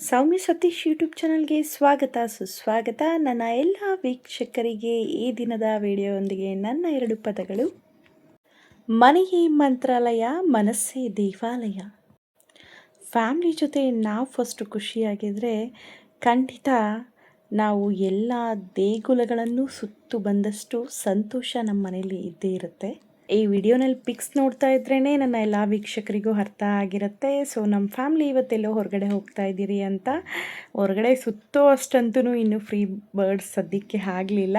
ಸೌಮ್ಯ Satish YouTube ಚಾನಲ್ಗೆ ಸ್ವಾಗತ ಸುಸ್ವಾಗತ. ನನ್ನ ಎಲ್ಲ ವೀಕ್ಷಕರಿಗೆ ಈ ದಿನದ ವಿಡಿಯೋದೊಂದಿಗೆ ನನ್ನ 2 ಪದಗಳು. ಮನೆಯೇ ಮಂತ್ರಾಲಯ, ಮನಸ್ಸೇ ದೇವಾಲಯ. ಫ್ಯಾಮ್ಲಿ ಜೊತೆ ನಾವು ಫಸ್ಟು ಖುಷಿಯಾಗಿದ್ದರೆ ಖಂಡಿತ ನಾವು ಎಲ್ಲ ದೇಗುಲಗಳನ್ನು ಸುತ್ತು ಬಂದಷ್ಟು ಸಂತೋಷ ನಮ್ಮ ಮನೇಲಿ ಇದ್ದೇ ಇರುತ್ತೆ. ಈ ವಿಡಿಯೋನಲ್ಲಿ ಪಿಕ್ಸ್ ನೋಡ್ತಾ ಇದ್ರೇ ನನ್ನ ಎಲ್ಲ ವೀಕ್ಷಕರಿಗೂ ಅರ್ಥ ಆಗಿರುತ್ತೆ. ಸೊ ನಮ್ಮ ಫ್ಯಾಮ್ಲಿ ಇವತ್ತೆಲ್ಲೋ ಹೊರಗಡೆ ಹೋಗ್ತಾ ಇದ್ದೀರಿ ಅಂತ. ಹೊರಗಡೆ ಸುತ್ತೋ ಅಷ್ಟಂತೂ ಇನ್ನೂ ಫ್ರೀ ಬರ್ಡ್ಸ್ ಸದ್ಯಕ್ಕೆ ಆಗಲಿಲ್ಲ.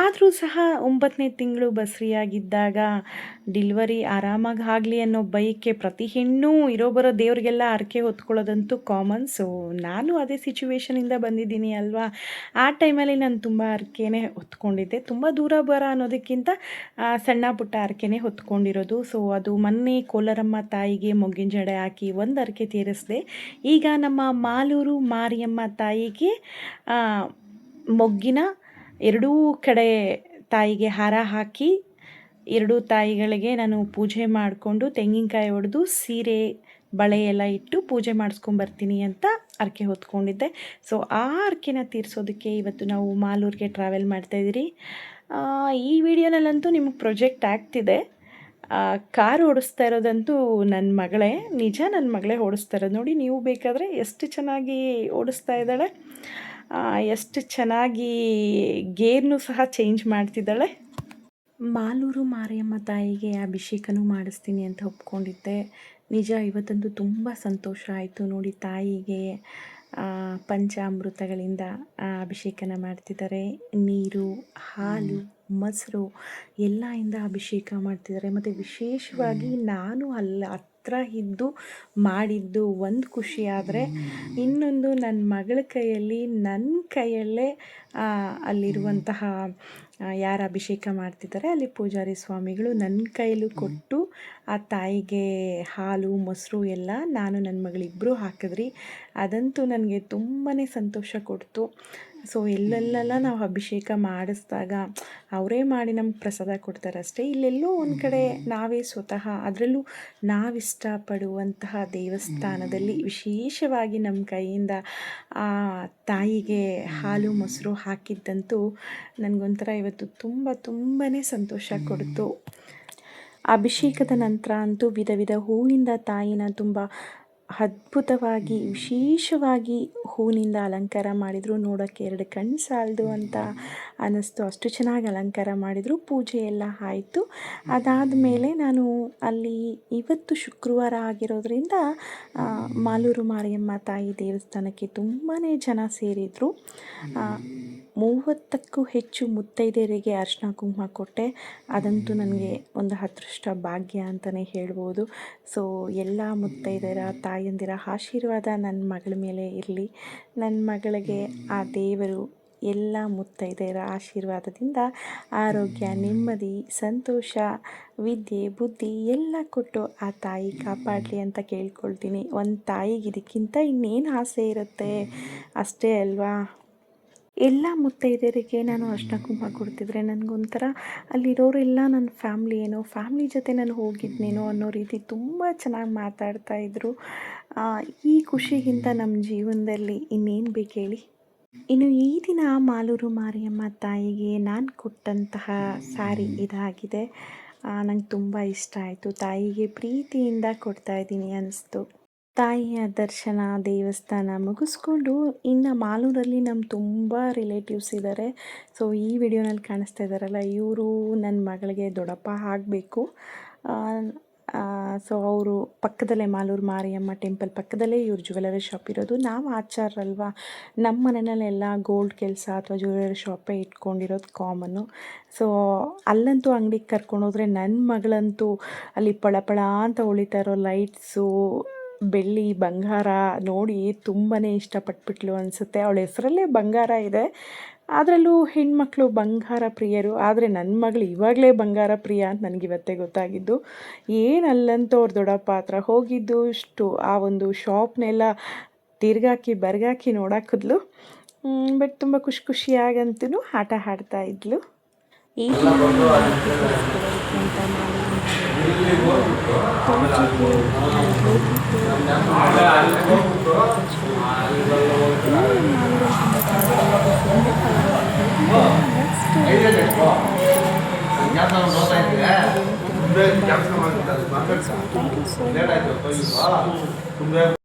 ಆದರೂ ಸಹ 9ನೇ ತಿಂಗಳು ಬಸ್ರಿಯಾಗಿದ್ದಾಗ ಡಿಲ್ವರಿ ಆರಾಮಾಗಿ ಆಗಲಿ ಅನ್ನೋ ಬೈಕೆ ಪ್ರತಿ ಹೆಣ್ಣು ಇರೋ ಬರೋ ದೇವ್ರಿಗೆಲ್ಲ ಹರಕೆ ಹೊತ್ಕೊಳ್ಳೋದಂತೂ ಕಾಮನ್. ಸೊ ನಾನು ಅದೇ ಸಿಚುವೇಶನಿಂದ ಬಂದಿದ್ದೀನಿ ಅಲ್ವಾ. ಆ ಟೈಮಲ್ಲಿ ನಾನು ತುಂಬ ಹರಕೆನೇ ಹೊತ್ಕೊಂಡಿದ್ದೆ. ತುಂಬ ದೂರ ಬರ ಅನ್ನೋದಕ್ಕಿಂತ ಸಣ್ಣ ಪುಟ್ಟ ಹರಕೆನೇ ಹೊತ್ಕೊಂಡಿರೋದು. ಸೊ ಅದು ಮೊನ್ನೆ ಕೋಲಾರಮ್ಮ ತಾಯಿಗೆ ಮೊಗ್ಗಿನ ಜಡೆ ಹಾಕಿ ಒಂದು ಹರಕೆ ತೀರಿಸಿದೆ. ಈಗ ನಮ್ಮ ಮಾಲೂರು ಮಾರಿಯಮ್ಮ ತಾಯಿಗೆ ಮೊಗ್ಗಿನ ಎರಡೂ ಕಡೆ ತಾಯಿಗೆ ಹಾರ ಹಾಕಿ ಎರಡೂ ತಾಯಿಗಳಿಗೆ ನಾನು ಪೂಜೆ ಮಾಡಿಕೊಂಡು ತೆಂಗಿನಕಾಯಿ ಹೊಡೆದು ಸೀರೆ ಬಳೆ ಎಲ್ಲ ಇಟ್ಟು ಪೂಜೆ ಮಾಡಿಸ್ಕೊಂಬರ್ತೀನಿ ಅಂತ ಹರಕೆ ಹೊತ್ಕೊಂಡಿದ್ದೆ. ಸೊ ಆ ಹರಕೆನ ತೀರಿಸೋದಕ್ಕೆ ಇವತ್ತು ನಾವು ಮಾಲೂರಿಗೆ ಟ್ರಾವೆಲ್ ಮಾಡ್ತಾಯಿದ್ದೀರಿ. ಈ ವಿಡಿಯೋನಲ್ಲಂತೂ ನಿಮಗೆ ಪ್ರೊಜೆಕ್ಟ್ ಆಗ್ತಿದೆ. ಕಾರ್ ಓಡಿಸ್ತಾ ಇರೋದಂತೂ ನನ್ನ ಮಗಳೇ, ನಿಜ ನನ್ನ ಮಗಳೇ ಓಡಿಸ್ತಾ ಇರೋದು. ನೋಡಿ ನೀವು ಬೇಕಾದರೆ ಎಷ್ಟು ಚೆನ್ನಾಗಿ ಓಡಿಸ್ತಾ ಇದ್ದಾಳೆ, ಎಷ್ಟು ಚೆನ್ನಾಗಿ ಗೇರ್ನೂ ಸಹ ಚೇಂಜ್ ಮಾಡ್ತಿದ್ದಾಳೆ. ಮಾಲೂರು ಮಾರಿಯಮ್ಮ ತಾಯಿಗೆ ಅಭಿಷೇಕನೂ ಮಾಡಿಸ್ತೀನಿ ಅಂತ ಒಪ್ಕೊಂಡಿದ್ದೆ. ನಿಜ ಇವತ್ತಂತೂ ತುಂಬ ಸಂತೋಷ ಆಯಿತು. ನೋಡಿ ತಾಯಿಗೆ ಪಂಚಾಮೃತಗಳಿಂದ ಅಭಿಷೇಕನ ಮಾಡ್ತಿದ್ದಾರೆ. ನೀರು, ಹಾಲು, ಮೊಸರು ಎಲ್ಲದಿಂದ ಅಭಿಷೇಕ ಮಾಡ್ತಿದ್ದಾರೆ. ಮತ್ತು ವಿಶೇಷವಾಗಿ ನಾನು ಹತ್ರ ಇದ್ದು ಮಾಡಿದ್ದು ಒಂದು ಖುಷಿ ಆದರೆ, ಇನ್ನೊಂದು ನನ್ನ ಮಗಳ ಕೈಯಲ್ಲಿ ನನ್ನ ಕೈಯಲ್ಲೇ ಅಲ್ಲಿರುವಂತಹ ಯಾರು ಅಭಿಷೇಕ ಮಾಡ್ತಿದ್ದಾರೆ ಅಲ್ಲಿ ಪೂಜಾರಿ ಸ್ವಾಮಿಗಳು ನನ್ನ ಕೈಯಲ್ಲೂ ಕೊಟ್ಟು ಆ ತಾಯಿಗೆ ಹಾಲು ಮೊಸರು ಎಲ್ಲ ನಾನು ನನ್ನ ಮಗಳಿಬ್ಬರು ಹಾಕಿದ್ರಿ. ಅದಂತೂ ನನಗೆ ತುಂಬಾ ಸಂತೋಷ ಕೊಡ್ತು. ಸೊ ಎಲ್ಲೆಲ್ಲ ನಾವು ಅಭಿಷೇಕ ಮಾಡಿಸಿದಾಗ ಅವರೇ ಮಾಡಿ ನಮ್ಗೆ ಪ್ರಸಾದ ಕೊಡ್ತಾರೆ ಅಷ್ಟೇ. ಇಲ್ಲೆಲ್ಲೋ ಒಂದು ಕಡೆ ನಾವೇ ಸ್ವತಃ, ಅದರಲ್ಲೂ ನಾವಿಷ್ಟಪಡುವಂತಹ ದೇವಸ್ಥಾನದಲ್ಲಿ ವಿಶೇಷವಾಗಿ ನಮ್ಮ ಕೈಯಿಂದ ಆ ತಾಯಿಗೆ ಹಾಲು ಮೊಸರು ಹಾಕಿದ್ದಂತೂ ನನಗೊಂಥರ ಇವತ್ತು ತುಂಬಾ ಸಂತೋಷ ಕೊಡ್ತು. ಅಭಿಷೇಕದ ನಂತರ ಅಂತೂ ವಿಧ ವಿಧ ಹೂವಿಂದ ತಾಯಿನ ತುಂಬ ಅದ್ಭುತವಾಗಿ ವಿಶೇಷವಾಗಿ ಹೂವಿನಿಂದ ಅಲಂಕಾರ ಮಾಡಿದರು. ನೋಡೋಕ್ಕೆ 2 ಕಣ್ಣು ಸಾಲದು ಅಂತ ಅನ್ನಿಸ್ತು, ಅಷ್ಟು ಚೆನ್ನಾಗಿ ಅಲಂಕಾರ ಮಾಡಿದರು. ಪೂಜೆ ಎಲ್ಲ ಆಯಿತು. ಅದಾದಮೇಲೆ ನಾನು ಅಲ್ಲಿ ಇವತ್ತು ಶುಕ್ರವಾರ ಆಗಿರೋದ್ರಿಂದ ಮಾಲೂರು ಮಾರಿಯಮ್ಮ ತಾಯಿ ದೇವಸ್ಥಾನಕ್ಕೆ ತುಂಬಾ ಜನ ಸೇರಿದರು. 30ಕ್ಕೂ ಹೆಚ್ಚು ಮುತ್ತೈದೆಯರಿಗೆ ಅರಿಶಿನ ಕುಂಕುಮ ಕೊಟ್ಟೆ. ಅದಂತೂ ನನಗೆ ಒಂದು ಅದೃಷ್ಟ ಭಾಗ್ಯ ಅಂತಲೇ ಹೇಳ್ಬೋದು. ಸೊ ಎಲ್ಲ ಮುತ್ತೈದೆಯರ ತಾಯಂದಿರ ಆಶೀರ್ವಾದ ನನ್ನ ಮಗಳ ಮೇಲೆ ಇರಲಿ. ನನ್ನ ಮಗಳಿಗೆ ಆ ದೇವರು ಎಲ್ಲ ಮುತ್ತೈದೆಯರ ಆಶೀರ್ವಾದದಿಂದ ಆರೋಗ್ಯ, ನೆಮ್ಮದಿ, ಸಂತೋಷ, ವಿದ್ಯೆ, ಬುದ್ಧಿ ಎಲ್ಲ ಕೊಟ್ಟು ಆ ತಾಯಿ ಕಾಪಾಡಲಿ ಅಂತ ಕೇಳ್ಕೊಳ್ತೀನಿ. ಒಂದು ತಾಯಿಗೆ ಇದಕ್ಕಿಂತ ಇನ್ನೇನು ಆಸೆ ಇರುತ್ತೆ, ಅಷ್ಟೇ ಅಲ್ವಾ. ಎಲ್ಲ ಮುತ್ತೈದೆಯರಿಗೆ ನಾನು ಅರಿಶಿನ ಕುಂಕುಮ ಕೊಡ್ತಿದ್ರೆ ನನಗೊಂಥರ ಅಲ್ಲಿರೋರೆಲ್ಲ ನನ್ನ ಫ್ಯಾಮ್ಲಿ ಜೊತೆ ನಾನು ಹೋಗಿದ್ನೇನೋ ಅನ್ನೋ ರೀತಿ ತುಂಬ ಚೆನ್ನಾಗಿ ಮಾತಾಡ್ತಾಯಿದ್ರು. ಈ ಖುಷಿಗಿಂತ ನಮ್ಮ ಜೀವನದಲ್ಲಿ ಇನ್ನೇನು ಬೇಕು ಹೇಳಿ. ಇನ್ನು ಈ ದಿನ ಮಾಲೂರು ಮಾರಿಯಮ್ಮ ತಾಯಿಗೆ ನಾನು ಕೊಟ್ಟಂತಹ ಸ್ಯಾರಿ ಇದಾಗಿದೆ. ನಂಗೆ ತುಂಬ ಇಷ್ಟ ಆಯಿತು. ತಾಯಿಗೆ ಪ್ರೀತಿಯಿಂದ ಕೊಡ್ತಾಯಿದ್ದೀನಿ ಅನ್ನಿಸ್ತು. ತಾಯಿಯ ದರ್ಶನ, ದೇವಸ್ಥಾನ ಮುಗಿಸ್ಕೊಂಡು ಇನ್ನು ಮಾಲೂರಲ್ಲಿ ನಮ್ಮ ತುಂಬ ರಿಲೇಟಿವ್ಸ್ ಇದ್ದಾರೆ. ಸೊ ಈ ವಿಡಿಯೋನಲ್ಲಿ ಕಾಣಿಸ್ತಾ ಇದ್ದಾರಲ್ಲ, ಇವರು ನನ್ನ ಮಗಳಿಗೆ ದೊಡ್ಡಪ್ಪ ಆಗಬೇಕು. ಸೊ ಅವರು ಪಕ್ಕದಲ್ಲೇ ಮಾಲೂರು ಮಾರಿಯಮ್ಮ ಟೆಂಪಲ್ ಪಕ್ಕದಲ್ಲೇ ಇವ್ರ ಜ್ಯುವೆಲರಿ ಶಾಪ್ ಇರೋದು. ನಾವು ಆಚಾರಲ್ವಾ, ನಮ್ಮ ಮನೆಯಲ್ಲೆಲ್ಲ ಗೋಲ್ಡ್ ಕೆಲಸ ಅಥವಾ ಜ್ಯುವೆಲರಿ ಶಾಪೇ ಇಟ್ಕೊಂಡಿರೋದು ಕಾಮನ್ನು. ಸೊ ಅಲ್ಲಂತೂ ಅಂಗಡಿಗೆ ಕರ್ಕೊಂಡೋದ್ರೆ ನನ್ನ ಮಗಳಂತೂ ಅಲ್ಲಿ ಪಳ ಅಂತ ಹೊಳಿತಾ ಇರೋ ಲೈಟ್ಸು, ಬೆಳ್ಳಿ, ಬಂಗಾರ ನೋಡಿ ತುಂಬಾ ಇಷ್ಟಪಟ್ಬಿಟ್ಲು ಅನಿಸುತ್ತೆ. ಅವಳ ಹೆಸರಲ್ಲೇ ಬಂಗಾರ ಇದೆ. ಅದರಲ್ಲೂ ಹೆಣ್ಮಕ್ಳು ಬಂಗಾರ ಪ್ರಿಯರು. ಆದರೆ ನನ್ನ ಮಗಳು ಇವಾಗಲೇ ಬಂಗಾರ ಪ್ರಿಯ ಅಂತ ನನಗಿವತ್ತೇ ಗೊತ್ತಾಗಿದ್ದು. ಏನಲ್ಲಂತೂ ಅವ್ರ ದೊಡ್ಡಪ್ಪ ಹತ್ರ ಹೋಗಿದ್ದು ಇಷ್ಟು ಆ ಒಂದು ಶಾಪ್ನೆಲ್ಲ ತಿರ್ಗಾಕಿ ಬರ್ಗಾಕಿ ನೋಡಾಕಿದ್ಲು. ಬಟ್ ತುಂಬ ಖುಷಿಯಾಗಂತೂ ಆಟ ಆಡ್ತಾ ಇದ್ಲು. ಈ ಥ್ಯಾಂಕ್ ಯು ಸೋ ಮಚ್.